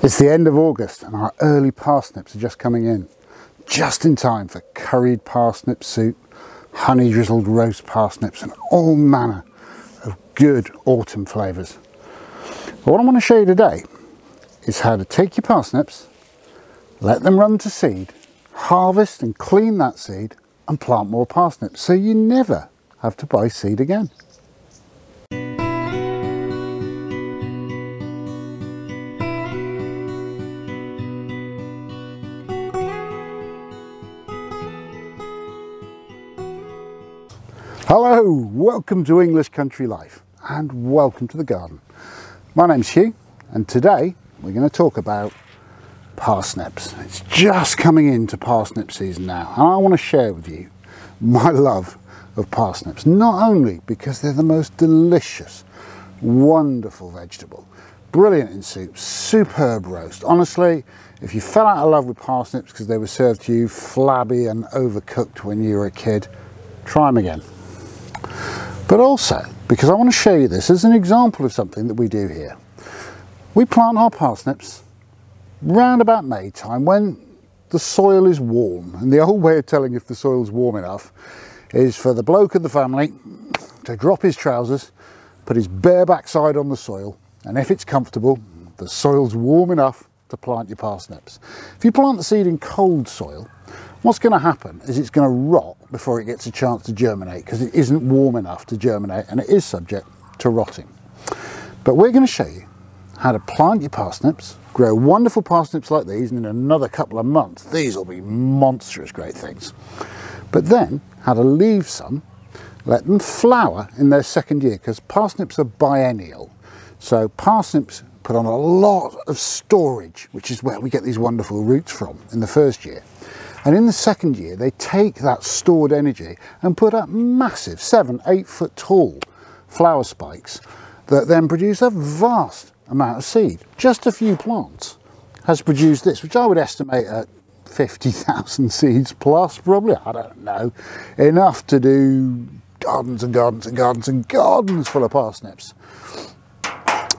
It's the end of August and our early parsnips are just coming in, just in time for curried parsnip soup, honey drizzled roast parsnips and all manner of good autumn flavours. But what I want to show you today is how to take your parsnips, let them run to seed, harvest and clean that seed and plant more parsnips so you never have to buy seed again. Hello, welcome to English Country Life and welcome to the garden. My name's Hugh and today we're going to talk about parsnips. It's just coming into parsnip season now and I want to share with you my love of parsnips, not only because they're the most delicious, wonderful vegetable, brilliant in soup, superb roast. Honestly, if you fell out of love with parsnips because they were served to you flabby and overcooked when you were a kid, try them again. But also because I want to show you this as an example of something that we do here. We plant our parsnips round about May time when the soil is warm, and the old way of telling if the soil's warm enough is for the bloke of the family to drop his trousers, put his bare backside on the soil, and if it's comfortable, the soil's warm enough to plant your parsnips. If you plant the seed in cold soil, what's going to happen is it's going to rot before it gets a chance to germinate because it isn't warm enough to germinate and it is subject to rotting. But we're going to show you how to plant your parsnips, grow wonderful parsnips like these, and in another couple of months these will be monstrous great things. But then how to leave some, let them flower in their second year, because parsnips are biennial. So parsnips put on a lot of storage, which is where we get these wonderful roots from in the first year. And in the second year, they take that stored energy and put up massive 7-8 foot tall flower spikes that then produce a vast amount of seed. Just a few plants has produced this, which I would estimate at 50,000 seeds plus, probably, I don't know, enough to do gardens and gardens and gardens and gardens full of parsnips.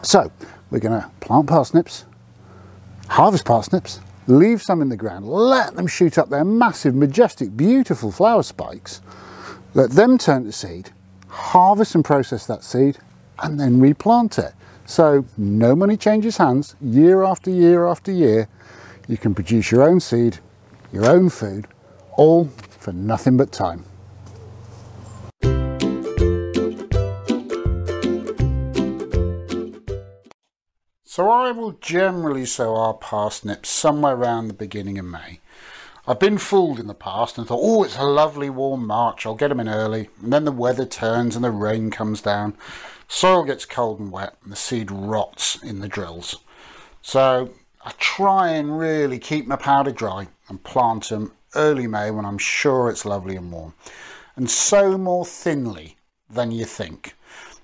So we're going to plant parsnips, harvest parsnips, leave some in the ground, let them shoot up their massive, majestic, beautiful flower spikes, let them turn to seed, harvest and process that seed, and then replant it. So no money changes hands, year after year after year. You can produce your own seed, your own food, all for nothing but time. So I will generally sow our parsnips somewhere around the beginning of May. I've been fooled in the past and thought, oh, it's a lovely warm March, I'll get them in early. And then the weather turns and the rain comes down, soil gets cold and wet and the seed rots in the drills. So I try and really keep my powder dry and plant them early May when I'm sure it's lovely and warm. And sow more thinly than you think,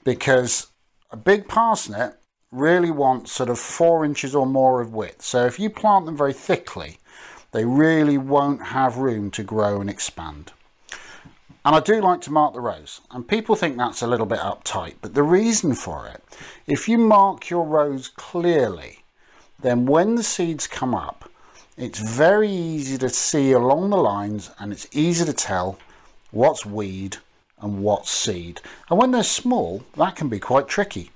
because a big parsnip really want sort of 4 inches or more of width. So if you plant them very thickly, they really won't have room to grow and expand. And I do like to mark the rows, and people think that's a little bit uptight, but the reason for it, if you mark your rows clearly, then when the seeds come up, it's very easy to see along the lines, and it's easy to tell what's weed and what's seed. And when they're small, that can be quite tricky.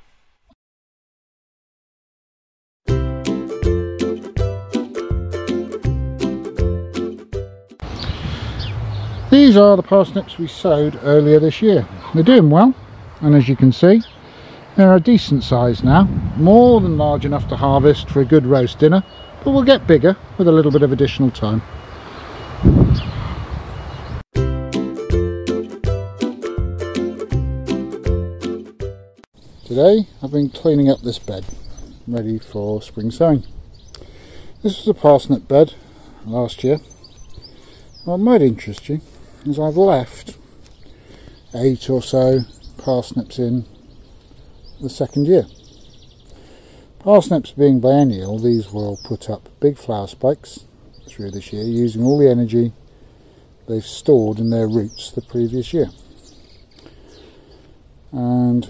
These are the parsnips we sowed earlier this year. They're doing well, and as you can see, they're a decent size now, more than large enough to harvest for a good roast dinner, but we'll get bigger with a little bit of additional time. Today I've been cleaning up this bed, ready for spring sowing. This was a parsnip bed last year. What might interest you is I've left 8 or so parsnips in the second year. Parsnips being biennial, these will put up big flower spikes through this year using all the energy they've stored in their roots the previous year. And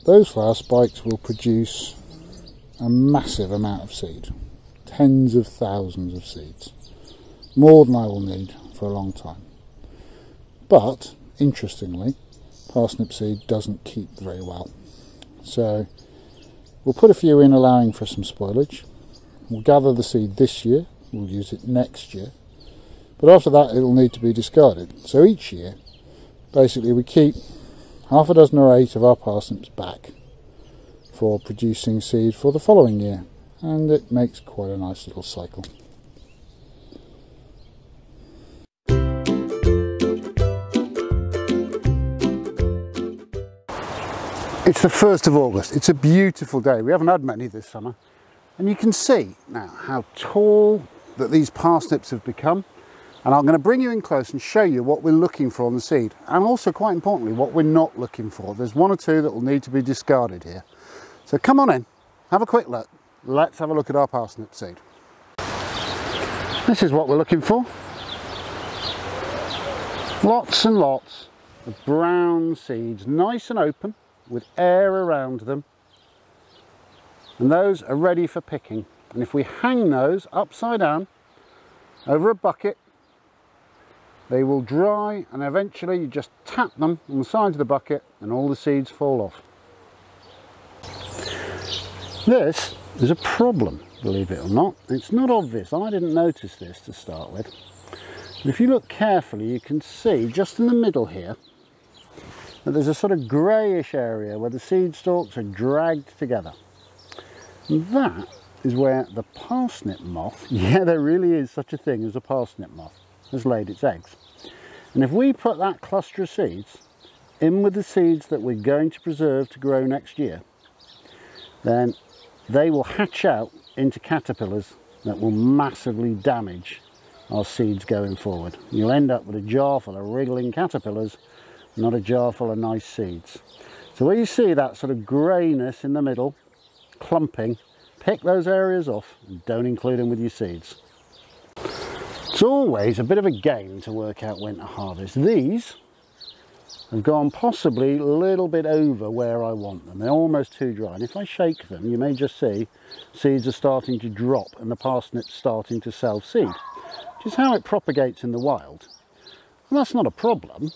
those flower spikes will produce a massive amount of seed. tens of thousands of seeds, more than I will need for a long time. But interestingly, parsnip seed doesn't keep very well, so we'll put a few in, allowing for some spoilage. We'll gather the seed this year, we'll use it next year, but after that it'll need to be discarded. So each year basically we keep half a dozen or 8 of our parsnips back for producing seed for the following year, and it makes quite a nice little cycle. It's the 1st of August. It's a beautiful day. We haven't had many this summer, and you can see now how tall that these parsnips have become. And I'm going to bring you in close and show you what we're looking for on the seed, and also, quite importantly, what we're not looking for. There's 1 or 2 that will need to be discarded here. So come on in, have a quick look. Let's have a look at our parsnip seed. This is what we're looking for. Lots and lots of brown seeds, nice and open, with air around them. And those are ready for picking. And if we hang those upside down over a bucket, they will dry, and eventually you just tap them on the sides of the bucket and all the seeds fall off. This is a problem, believe it or not. It's not obvious. I didn't notice this to start with. But if you look carefully, you can see just in the middle here that there's a sort of greyish area where the seed stalks are dragged together. And that is where the parsnip moth, yeah, there really is such a thing as a parsnip moth, has laid its eggs. And if we put that cluster of seeds in with the seeds that we're going to preserve to grow next year, then they will hatch out into caterpillars that will massively damage our seeds going forward. You'll end up with a jar full of wriggling caterpillars, not a jar full of nice seeds. So where you see that sort of greyness in the middle, clumping, pick those areas off and don't include them with your seeds. It's always a bit of a game to work out when to harvest. These have gone possibly a little bit over where I want them. They're almost too dry, and if I shake them, you may just see seeds are starting to drop and the parsnips starting to self-seed, which is how it propagates in the wild. And that's not a problem,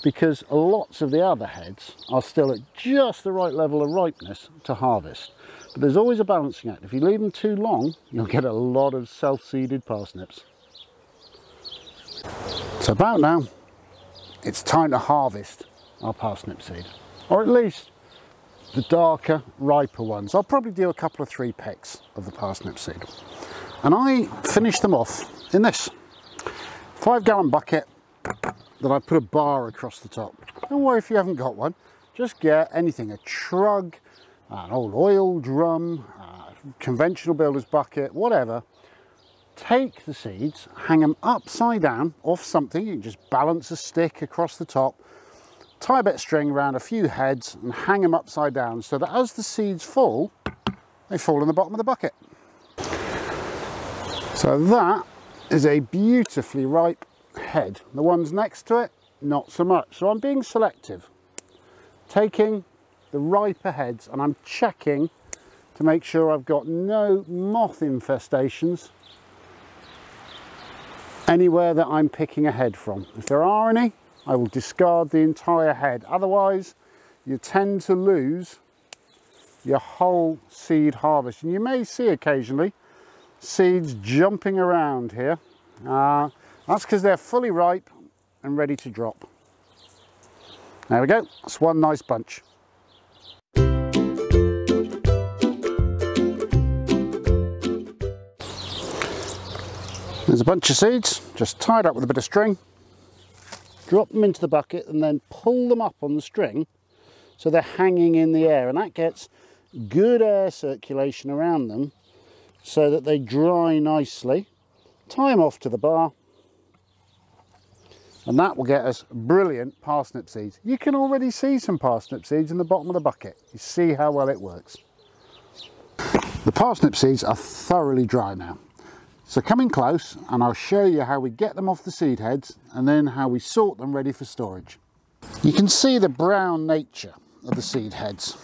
because lots of the other heads are still at just the right level of ripeness to harvest. But there's always a balancing act. If you leave them too long, you'll get a lot of self-seeded parsnips. So about now, it's time to harvest our parsnip seed, or at least the darker, riper ones. I'll probably do a couple of 3 pecks of the parsnip seed. And I finish them off in this 5-gallon bucket that I put a bar across the top. Don't worry if you haven't got one, just get anything, a trug, an old oil drum, conventional builder's bucket, whatever. Take the seeds, hang them upside down off something. You can just balance a stick across the top, tie a bit of string around a few heads and hang them upside down so that as the seeds fall, they fall in the bottom of the bucket. So that is a beautifully ripe head. The ones next to it, not so much. So I'm being selective, taking the riper heads, and I'm checking to make sure I've got no moth infestations anywhere that I'm picking a head from. If there are any, I will discard the entire head. Otherwise, you tend to lose your whole seed harvest. And you may see occasionally seeds jumping around here. That's because they're fully ripe and ready to drop. There we go, that's one nice bunch. There's a bunch of seeds just tied up with a bit of string. Drop them into the bucket and then pull them up on the string so they're hanging in the air, and that gets good air circulation around them so that they dry nicely. Tie them off to the bar, and that will get us brilliant parsnip seeds. You can already see some parsnip seeds in the bottom of the bucket. You see how well it works. The parsnip seeds are thoroughly dry now. So come in close and I'll show you how we get them off the seed heads and then how we sort them ready for storage. You can see the brown nature of the seed heads.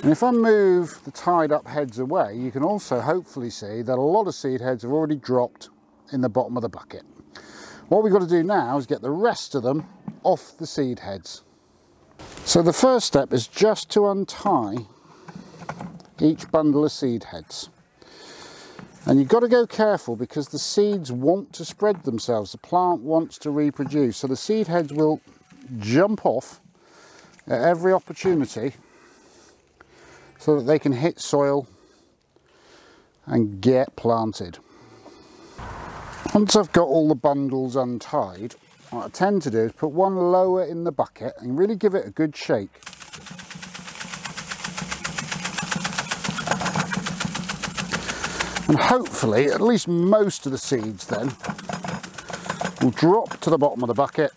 And if I move the tied up heads away, you can also hopefully see that a lot of seed heads have already dropped in the bottom of the bucket. What we've got to do now is get the rest of them off the seed heads. So the first step is just to untie each bundle of seed heads. And you've got to go careful because the seeds want to spread themselves. The plant wants to reproduce. So the seed heads will jump off at every opportunity so that they can hit soil and get planted. Once I've got all the bundles untied, what I tend to do is put one lower in the bucket and really give it a good shake. And hopefully at least most of the seeds then will drop to the bottom of the bucket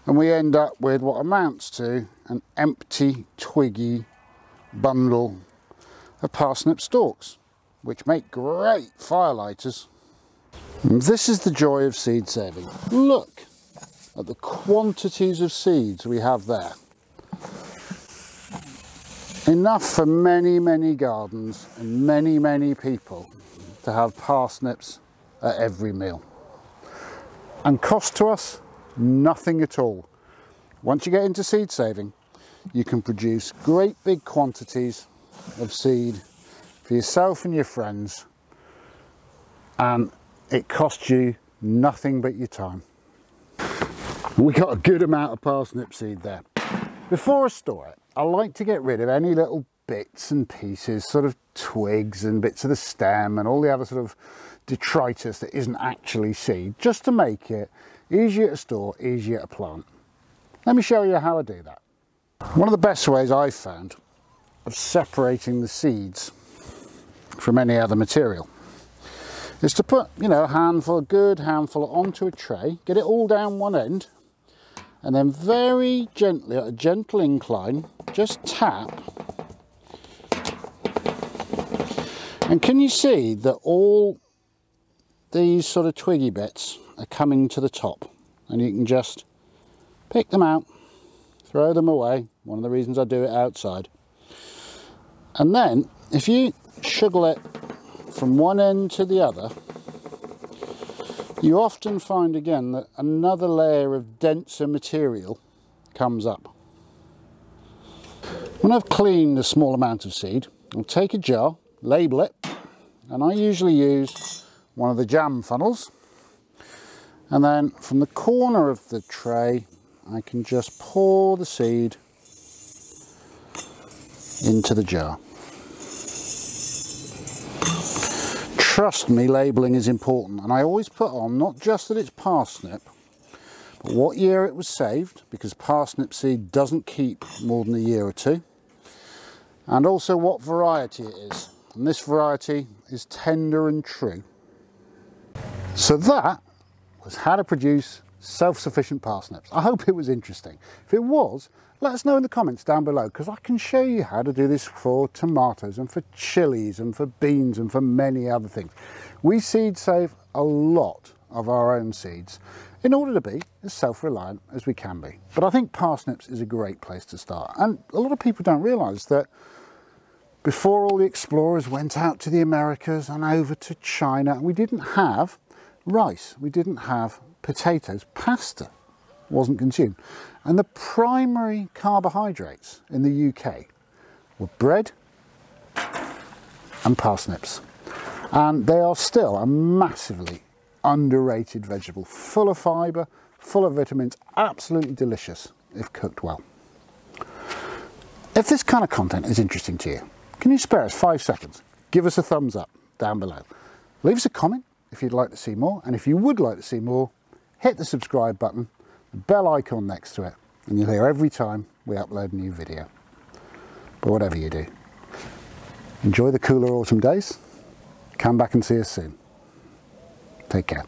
and we end up with what amounts to an empty twiggy bundle of parsnip stalks, which make great firelighters. And this is the joy of seed saving. Look at the quantities of seeds we have there. Enough for many, many gardens and many, many people to have parsnips at every meal. And cost to us, nothing at all. Once you get into seed saving, you can produce great big quantities of seed for yourself and your friends, and it costs you nothing but your time. We got a good amount of parsnip seed there. Before I store it, I like to get rid of any little bits and pieces, sort of twigs and bits of the stem and all the other sort of detritus that isn't actually seed, just to make it easier to store, easier to plant. Let me show you how I do that. One of the best ways I've found of separating the seeds from any other material is to put, a good handful onto a tray, get it all down one end, and then very gently, at a gentle incline, just tap. And can you see that all these sort of twiggy bits are coming to the top? And you can just pick them out, throw them away. One of the reasons I do it outside. And then if you shuggle it from one end to the other, you often find again that another layer of denser material comes up. When I've cleaned a small amount of seed, I'll take a jar, label it, and I usually use one of the jam funnels, and then from the corner of the tray I can just pour the seed into the jar. Trust me, labelling is important, and I always put on not just that it's parsnip, but what year it was saved, because parsnip seed doesn't keep more than a year or two, and also what variety it is. And this variety is tender and true. So that was how to produce self-sufficient parsnips. I hope it was interesting. If it was, let us know in the comments down below, because I can show you how to do this for tomatoes and for chilies and for beans and for many other things. We seed save a lot of our own seeds in order to be as self-reliant as we can be. But I think parsnips is a great place to start. And a lot of people don't realise that before all the explorers went out to the Americas and over to China, we didn't have rice, we didn't have potatoes, pasta wasn't consumed. And the primary carbohydrates in the UK were bread and parsnips. And they are still a massively underrated vegetable, full of fibre, full of vitamins, absolutely delicious if cooked well. If this kind of content is interesting to you, can you spare us 5 seconds? Give us a thumbs up down below. Leave us a comment if you'd like to see more, and if you would like to see more, hit the subscribe button, the bell icon next to it, and you'll hear every time we upload a new video. But whatever you do, enjoy the cooler autumn days. Come back and see us soon. Take care.